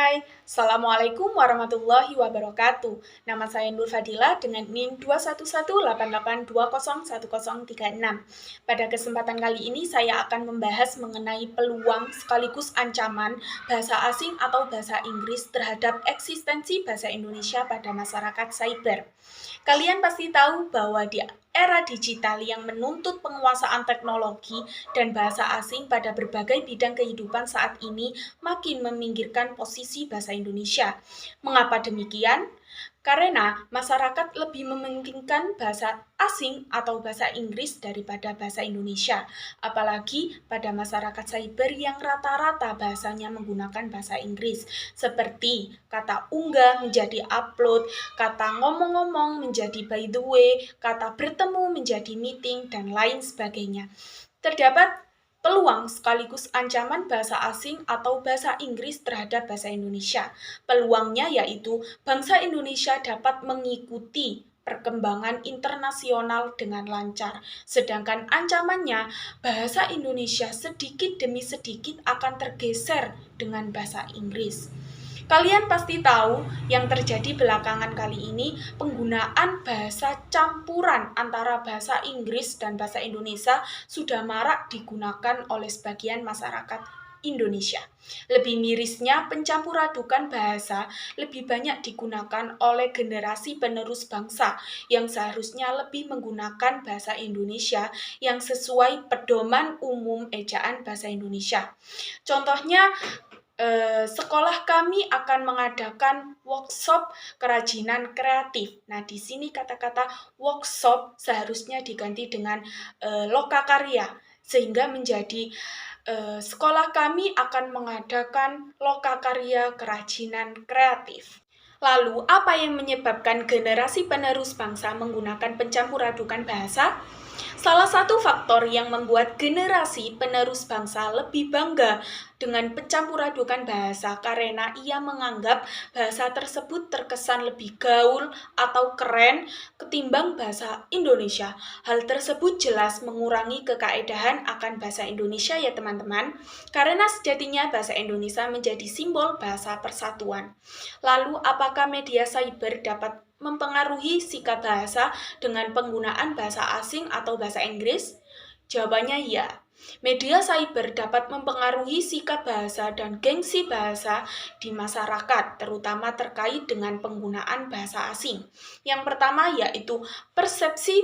Hai, Assalamualaikum warahmatullahi wabarakatuh. Nama saya Nur Fadila dengan NIM 21188201036. Pada kesempatan kali ini saya akan membahas mengenai peluang sekaligus ancaman bahasa asing atau bahasa Inggris terhadap eksistensi bahasa Indonesia pada masyarakat cyber. Kalian pasti tahu bahwa di era digital yang menuntut penguasaan teknologi dan bahasa asing pada berbagai bidang kehidupan saat ini makin meminggirkan posisi bahasa Indonesia. Mengapa demikian? Karena masyarakat lebih mementingkan bahasa asing atau bahasa Inggris daripada bahasa Indonesia, apalagi pada masyarakat cyber yang rata-rata bahasanya menggunakan bahasa Inggris, seperti kata unggah menjadi upload, kata ngomong-ngomong menjadi by the way, kata bertemu menjadi meeting, dan lain sebagainya. Terdapat peluang sekaligus ancaman bahasa asing atau bahasa Inggris terhadap bahasa Indonesia. Peluangnya yaitu bangsa Indonesia dapat mengikuti perkembangan internasional dengan lancar. Sedangkan ancamannya, bahasa Indonesia sedikit demi sedikit akan tergeser dengan bahasa Inggris. Kalian pasti tahu yang terjadi belakangan kali ini, penggunaan bahasa campuran antara bahasa Inggris dan bahasa Indonesia sudah marak digunakan oleh sebagian masyarakat Indonesia. Lebih mirisnya, pencampuradukan bahasa lebih banyak digunakan oleh generasi penerus bangsa yang seharusnya lebih menggunakan bahasa Indonesia yang sesuai pedoman umum ejaan bahasa Indonesia. Contohnya, sekolah kami akan mengadakan workshop kerajinan kreatif. Nah, di sini kata-kata workshop seharusnya diganti dengan lokakarya, sehingga menjadi sekolah kami akan mengadakan lokakarya kerajinan kreatif. Lalu, apa yang menyebabkan generasi penerus bangsa menggunakan pencampuradukan bahasa? Salah satu faktor yang membuat generasi penerus bangsa lebih bangga dengan pencampuradukan bahasa karena ia menganggap bahasa tersebut terkesan lebih gaul atau keren ketimbang bahasa Indonesia. Hal tersebut jelas mengurangi kekaedahan akan bahasa Indonesia ya teman-teman, karena sejatinya bahasa Indonesia menjadi simbol bahasa persatuan. Lalu apakah media cyber dapat mempengaruhi sikap bahasa dengan penggunaan bahasa asing atau bahasa Inggris? Jawabannya ya. Media cyber dapat mempengaruhi sikap bahasa dan gengsi bahasa di masyarakat, terutama terkait dengan penggunaan bahasa asing. Yang pertama yaitu persepsi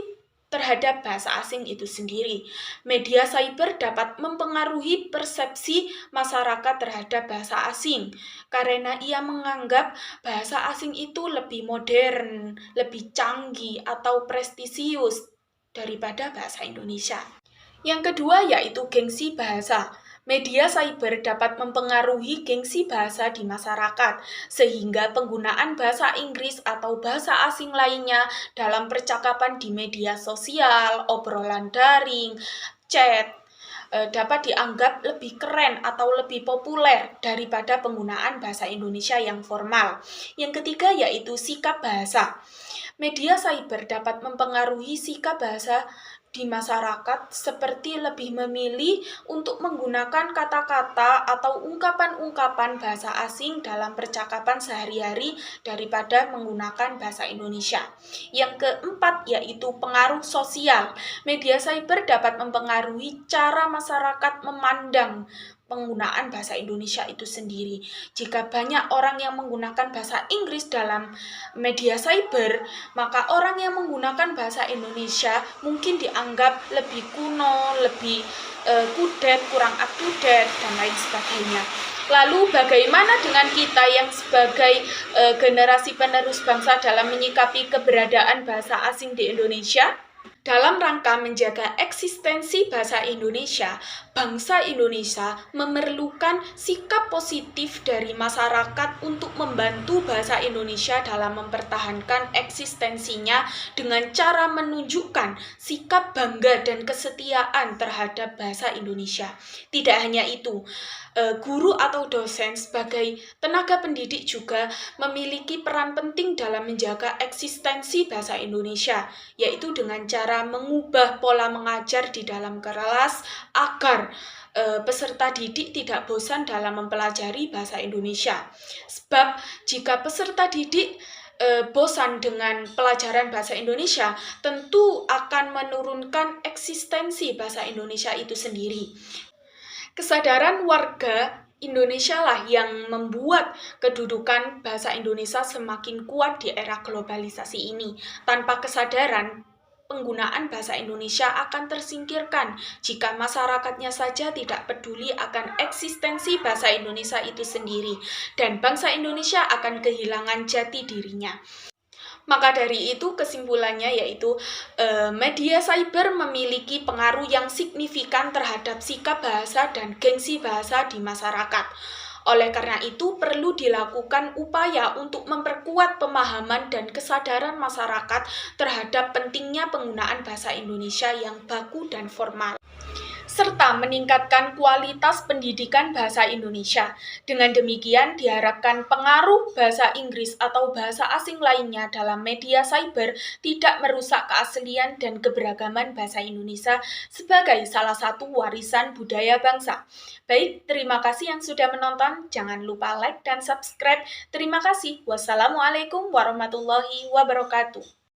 terhadap bahasa asing itu sendiri. Media cyber dapat mempengaruhi persepsi masyarakat terhadap bahasa asing karena ia menganggap bahasa asing itu lebih modern, lebih canggih atau prestisius daripada bahasa Indonesia. Yang kedua yaitu gengsi bahasa. Media cyber dapat mempengaruhi gengsi bahasa di masyarakat, sehingga penggunaan bahasa Inggris atau bahasa asing lainnya dalam percakapan di media sosial, obrolan daring, chat, dapat dianggap lebih keren atau lebih populer daripada penggunaan bahasa Indonesia yang formal. Yang ketiga yaitu sikap bahasa. Media cyber dapat mempengaruhi sikap bahasa di masyarakat seperti lebih memilih untuk menggunakan kata-kata atau ungkapan-ungkapan bahasa asing dalam percakapan sehari-hari daripada menggunakan bahasa Indonesia. Yang keempat yaitu pengaruh sosial. Media cyber dapat mempengaruhi cara masyarakat memandang penggunaan bahasa Indonesia itu sendiri. Jika banyak orang yang menggunakan bahasa Inggris dalam media cyber, maka orang yang menggunakan bahasa Indonesia mungkin dianggap lebih kuno, lebih kudet, kurang up to date, dan lain sebagainya. Lalu bagaimana dengan kita yang sebagai generasi penerus bangsa dalam menyikapi keberadaan bahasa asing di Indonesia? Dalam rangka menjaga eksistensi bahasa Indonesia, bangsa Indonesia memerlukan sikap positif dari masyarakat untuk membantu bahasa Indonesia dalam mempertahankan eksistensinya dengan cara menunjukkan sikap bangga dan kesetiaan terhadap bahasa Indonesia. Tidak hanya itu, guru atau dosen sebagai tenaga pendidik juga memiliki peran penting dalam menjaga eksistensi bahasa Indonesia, yaitu dengan cara mengubah pola mengajar di dalam kelas agar peserta didik tidak bosan dalam mempelajari bahasa Indonesia. Sebab jika peserta didik bosan dengan pelajaran bahasa Indonesia, tentu akan menurunkan eksistensi bahasa Indonesia itu sendiri. Kesadaran warga Indonesia lah yang membuat kedudukan bahasa Indonesia semakin kuat di era globalisasi ini. Tanpa kesadaran, penggunaan bahasa Indonesia akan tersingkirkan jika masyarakatnya saja tidak peduli akan eksistensi bahasa Indonesia itu sendiri, dan bangsa Indonesia akan kehilangan jati dirinya. Maka dari itu kesimpulannya yaitu media cyber memiliki pengaruh yang signifikan terhadap sikap bahasa dan gengsi bahasa di masyarakat. Oleh karena itu perlu dilakukan upaya untuk memperkuat pemahaman dan kesadaran masyarakat terhadap pentingnya penggunaan bahasa Indonesia yang baku dan formal, serta meningkatkan kualitas pendidikan bahasa Indonesia. Dengan demikian, diharapkan pengaruh bahasa Inggris atau bahasa asing lainnya dalam media cyber tidak merusak keaslian dan keberagaman bahasa Indonesia sebagai salah satu warisan budaya bangsa. Baik, terima kasih yang sudah menonton. Jangan lupa like dan subscribe. Terima kasih. Wassalamualaikum warahmatullahi wabarakatuh.